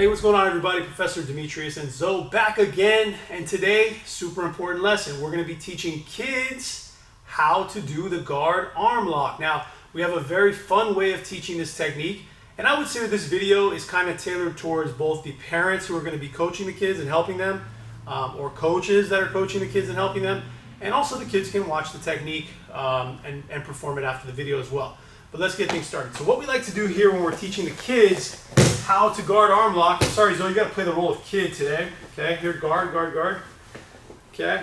Hey, what's going on everybody? Professor Demetrius and Zoe back again, and today, super important lesson. We're going to be teaching kids how to do the guard arm lock. Now, we have a very fun way of teaching this technique, and I would say that this video is kind of tailored towards both the parents who are going to be coaching the kids and helping them, or coaches that are coaching the kids and helping them, and also the kids can watch the technique and perform it after the video as well. But let's get things started. So what we like to do here when we're teaching the kids how to guard arm lock. I'm sorry, Zoe, you got to play the role of kid today. Okay, here, guard, guard, guard. Okay.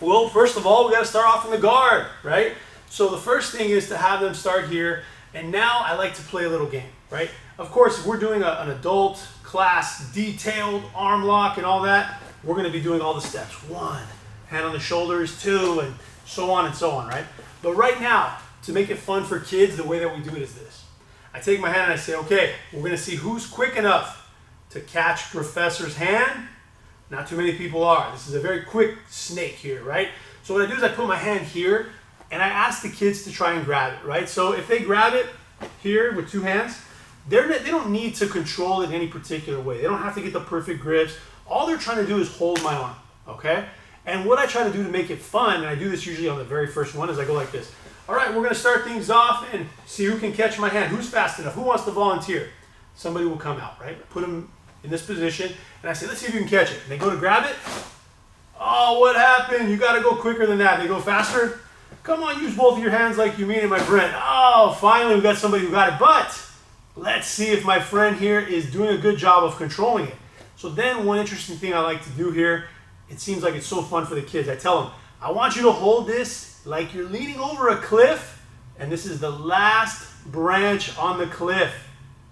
Well, first of all, we got to start off in the guard, right? So the first thing is to have them start here. And now I like to play a little game, right? Of course, if we're doing an adult class, detailed arm lock and all that, we're going to be doing all the steps. 1, hand on the shoulders, 2, and so on, right? But right now, to make it fun for kids, the way that we do it is this. I take my hand and I say, okay, we're going to see who's quick enough to catch Professor's hand. Not too many people are. This is a very quick snake here, right? So what I do is I put my hand here and I ask the kids to try and grab it, right? So if they grab it here with 2 hands, they don't need to control it in any particular way. They don't have to get the perfect grips. All they're trying to do is hold my arm, okay? And what I try to do to make it fun, and I do this usually on the very first one, is I go like this. All right, we're going to start things off and see who can catch my hand. Who's fast enough? Who wants to volunteer? Somebody will come out, right? Put them in this position, and I say, let's see if you can catch it. And they go to grab it. Oh, what happened? You got to go quicker than that. They go faster. Come on, use both of your hands like you mean it, my friend. Oh, finally, we got somebody who got it. But let's see if my friend here is doing a good job of controlling it. So then one interesting thing I like to do here, it seems like it's so fun for the kids. I tell them, I want you to hold this like you're leaning over a cliff, and this is the last branch on the cliff,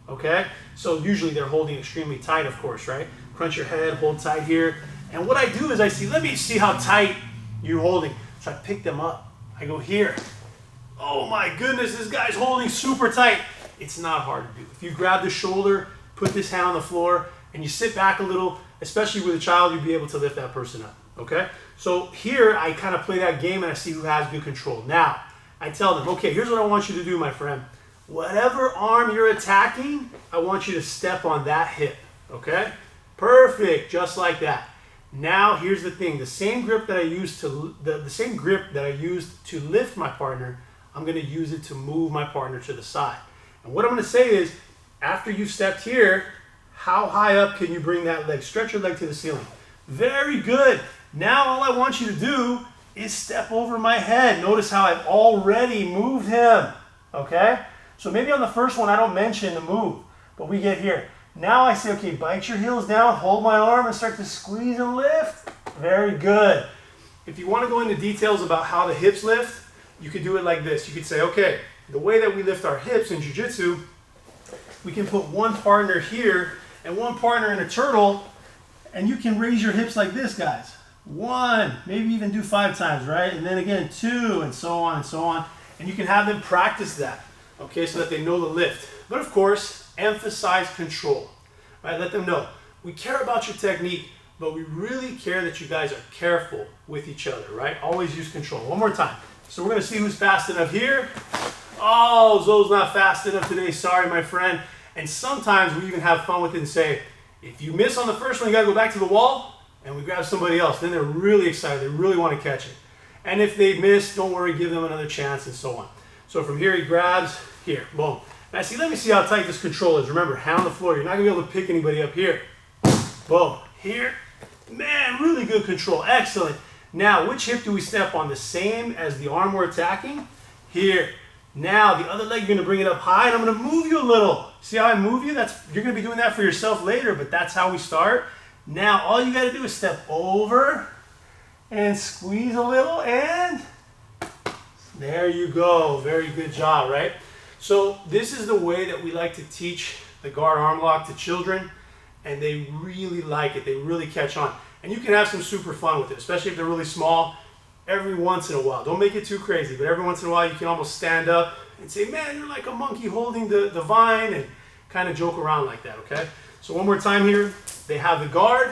okay? So usually they're holding extremely tight, of course, right? Crunch your head, hold tight here. And what I do is I see, let me see how tight you're holding. So I pick them up. I go here. Oh my goodness, this guy's holding super tight. It's not hard to do. If you grab the shoulder, put this hand on the floor, and you sit back a little, especially with a child, you'll be able to lift that person up. Okay, so here I kind of play that game and I see who has good control. Now, I tell them, okay, here's what I want you to do, my friend. Whatever arm you're attacking, I want you to step on that hip, okay? Perfect, just like that. Now, here's the thing. The same grip that I used to lift my partner, I'm going to use it to move my partner to the side. And what I'm going to say is, after you've stepped here, how high up can you bring that leg? Stretch your leg to the ceiling. Very good. Now all I want you to do is step over my head. Notice how I've already moved him, okay? So maybe on the first one I don't mention the move, but we get here. Now I say, okay, bite your heels down, hold my arm and start to squeeze and lift. Very good. If you want to go into details about how the hips lift, you could do it like this. You could say, okay, the way that we lift our hips in jiu-jitsu, we can put one partner here and one partner in a turtle, and you can raise your hips like this, guys. 1, maybe even do 5 times, right? And then again, 2, and so on and so on. And you can have them practice that, okay, so that they know the lift. But of course, emphasize control, right? Let them know, we care about your technique, but we really care that you guys are careful with each other, right? Always use control. One more time. So we're going to see who's fast enough here. Oh, Zoe's not fast enough today. Sorry, my friend. And sometimes we even have fun with it and say, if you miss on the first one, you got to go back to the wall and we grab somebody else. Then they're really excited. They really want to catch it. And if they miss, don't worry, give them another chance and so on. So from here, he grabs, here, boom. Now see, let me see how tight this control is. Remember, hand on the floor. You're not going to be able to pick anybody up here. Boom, here. Man, really good control. Excellent. Now, which hip do we step on? The same as the arm we're attacking? Here. Now, the other leg, you're going to bring it up high, and I'm going to move you a little. See how I move you? You're going to be doing that for yourself later, but that's how we start. Now, all you got to do is step over and squeeze a little, and there you go. Very good job, right? So this is the way that we like to teach the guard arm lock to children, and they really like it. They really catch on. And you can have some super fun with it, especially if they're really small. Every once in a while, don't make it too crazy, but every once in a while you can almost stand up and say, man, you're like a monkey holding the vine, and kind of joke around like that, okay? So one more time here, they have the guard,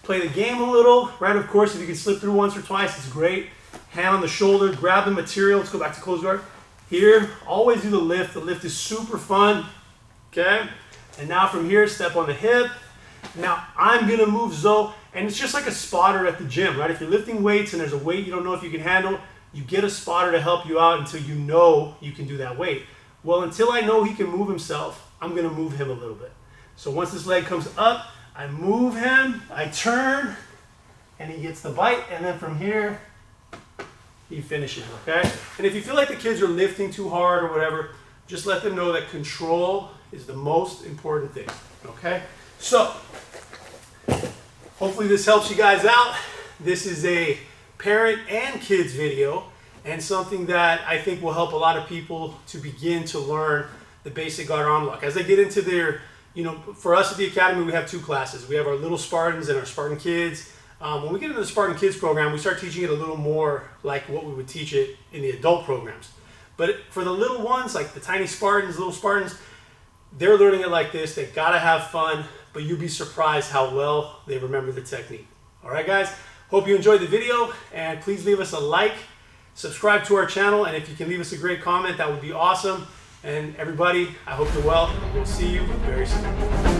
play the game a little, right? Of course, if you can slip through once or twice, it's great. Hand on the shoulder, grab the material, let's go back to close guard. Here, always do the lift is super fun, okay? And now from here, step on the hip. Now I'm gonna move Zoe, and it's just like a spotter at the gym, right? If you're lifting weights and there's a weight you don't know if you can handle, you get a spotter to help you out until you know you can do that weight. Well, until I know he can move himself, I'm gonna move him a little bit. So once this leg comes up, I move him, I turn, and he gets the bite, and then from here, he finishes, okay? And if you feel like the kids are lifting too hard or whatever, just let them know that control is the most important thing, okay? So, hopefully this helps you guys out. This is a parent and kids video, and something that I think will help a lot of people to begin to learn the basic guard arm lock. As they get into their, for us at the Academy, we have two classes. We have our little Spartans and our Spartan Kids. When we get into the Spartan Kids program, we start teaching it a little more like what we would teach it in the adult programs. But for the little ones, like the tiny Spartans, little Spartans, they're learning it like this. They gotta have fun, but you'd be surprised how well they remember the technique. All right, guys, hope you enjoyed the video, and please leave us a like, subscribe to our channel, and if you can leave us a great comment, that would be awesome. And everybody, I hope you're well. We'll see you very soon.